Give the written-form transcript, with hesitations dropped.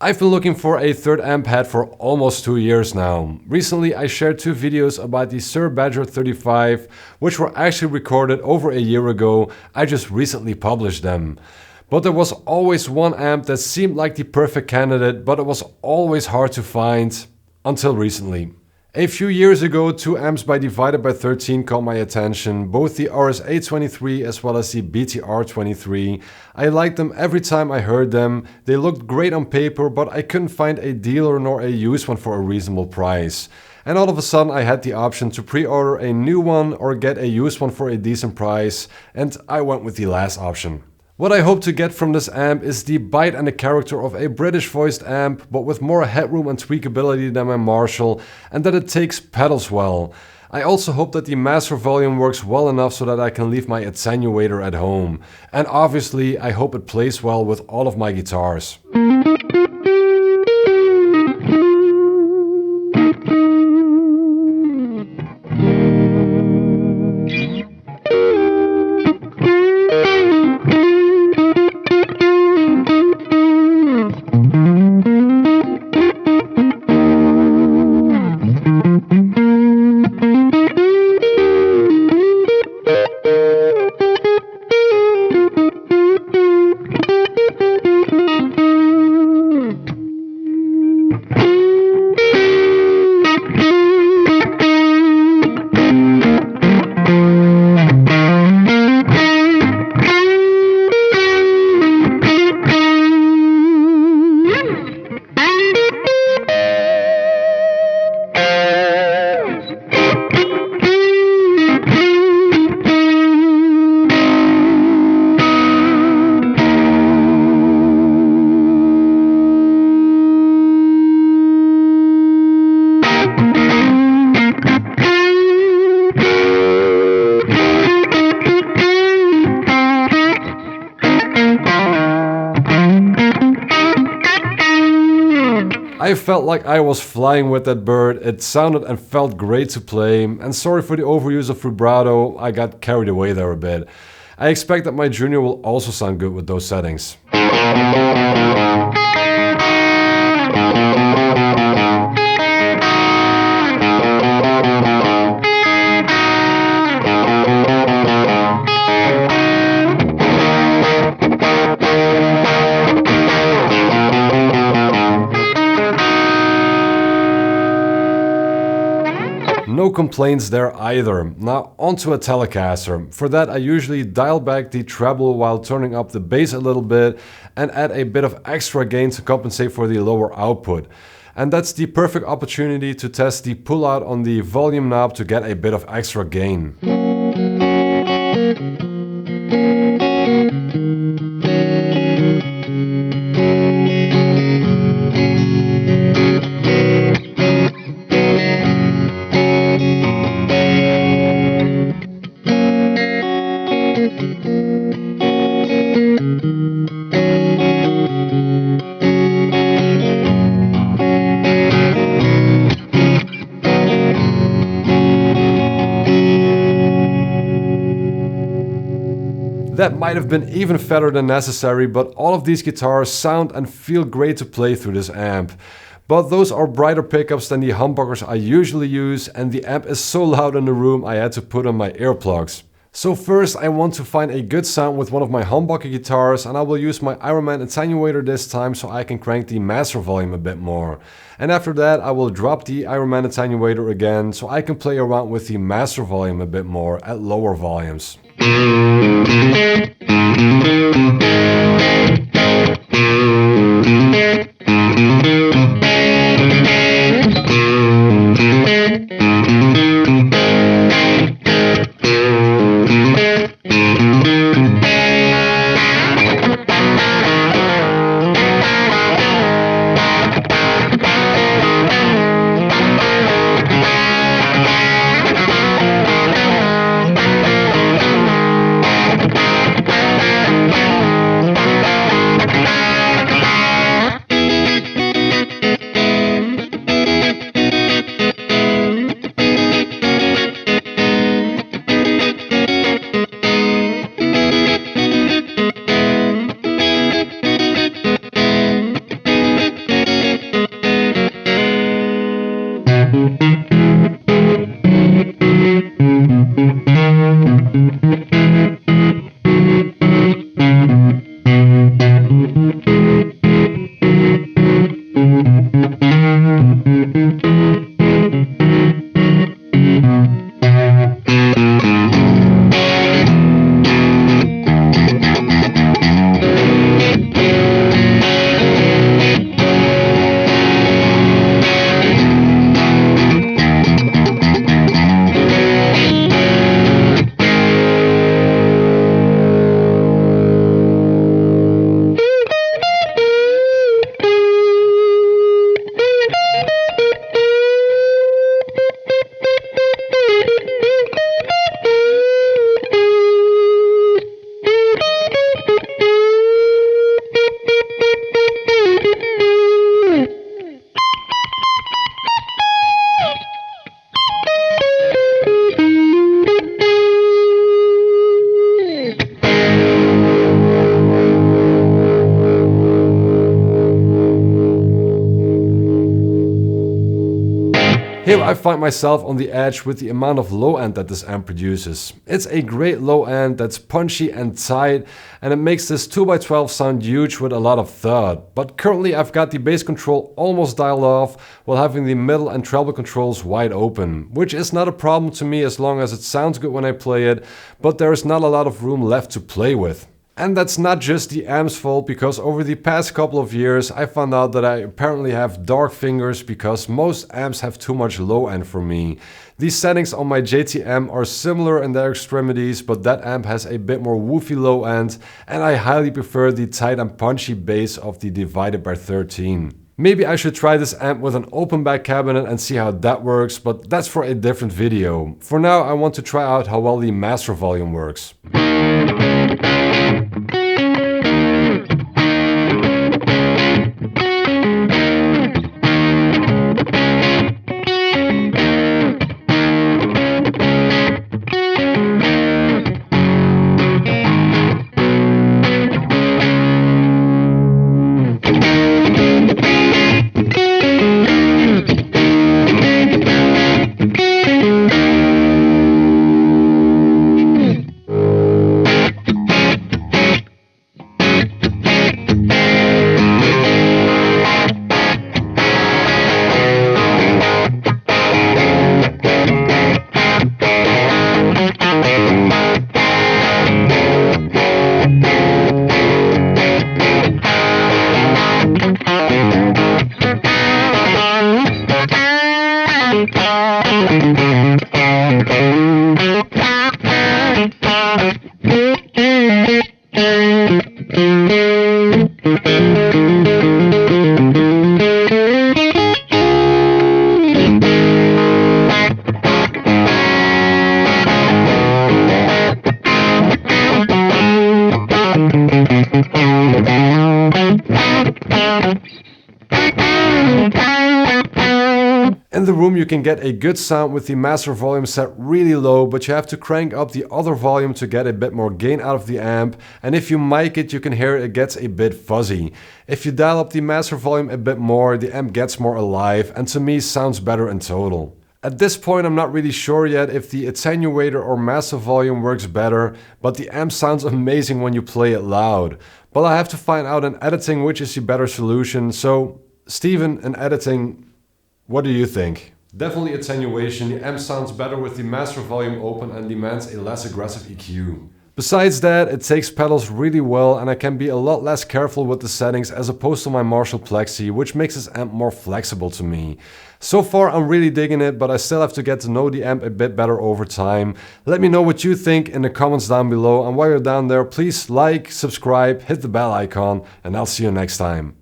I've been looking for a third amp head for almost 2 years now. Recently I shared 2 videos about the BTR23, which were actually recorded over a year ago. I just recently published them. But there was always one amp that seemed like the perfect candidate, but it was always hard to find until recently. A few years ago, 2 amps by Divided by 13 caught my attention, both the RSA23 as well as the BTR23. I liked them every time I heard them. They looked great on paper, but I couldn't find a dealer nor a used one for a reasonable price. And all of a sudden I had the option to pre-order a new one or get a used one for a decent price, and I went with the last option. What I hope to get from this amp is the bite and the character of a British voiced amp, but with more headroom and tweakability than my Marshall, and that it takes pedals well. I also hope that the master volume works well enough so that I can leave my attenuator at home. And obviously I hope it plays well with all of my guitars. I felt like I was flying with that bird. It sounded and felt great to play, and sorry for the overuse of vibrato, I got carried away there a bit. I expect that my Junior will also sound good with those settings. No complaints there either. Now onto a Telecaster. For that I usually dial back the treble while turning up the bass a little bit and add a bit of extra gain to compensate for the lower output. And that's the perfect opportunity to test the pull out on the volume knob to get a bit of extra gain. That might have been even fatter than necessary, but all of these guitars sound and feel great to play through this amp. But those are brighter pickups than the humbuckers I usually use, and the amp is so loud in the room I had to put on my earplugs. So first I want to find a good sound with one of my humbucker guitars, and I will use my Ironman attenuator this time so I can crank the master volume a bit more. And after that I will drop the Ironman attenuator again so I can play around with the master volume a bit more at lower volumes. Here I find myself on the edge with the amount of low end that this amp produces. It's a great low end that's punchy and tight, and it makes this 2x12 sound huge with a lot of thud. But currently I've got the bass control almost dialed off while having the middle and treble controls wide open, which is not a problem to me as long as it sounds good when I play it, but there is not a lot of room left to play with. And that's not just the amp's fault, because over the past couple of years I found out that I apparently have dark fingers because most amps have too much low end for me. These settings on my JTM are similar in their extremities, but that amp has a bit more woofy low end, and I highly prefer the tight and punchy bass of the divided by 13. Maybe I should try this amp with an open back cabinet and see how that works, but that's for a different video. For now I want to try out how well the master volume works. In the room you can get a good sound with the master volume set really low, but you have to crank up the other volume to get a bit more gain out of the amp, and if you mic it you can hear it gets a bit fuzzy. If you dial up the master volume a bit more, the amp gets more alive and to me sounds better in total. At this point I'm not really sure yet if the attenuator or master volume works better, but the amp sounds amazing when you play it loud. But I have to find out in editing which is the better solution. So Steven, in editing, what do you think? Definitely attenuation. The amp sounds better with the master volume open and demands a less aggressive EQ. Besides that, it takes pedals really well and I can be a lot less careful with the settings as opposed to my Marshall Plexi, which makes this amp more flexible to me. So far I'm really digging it, but I still have to get to know the amp a bit better over time. Let me know what you think in the comments down below, and while you're down there, please like, subscribe, hit the bell icon, and I'll see you next time.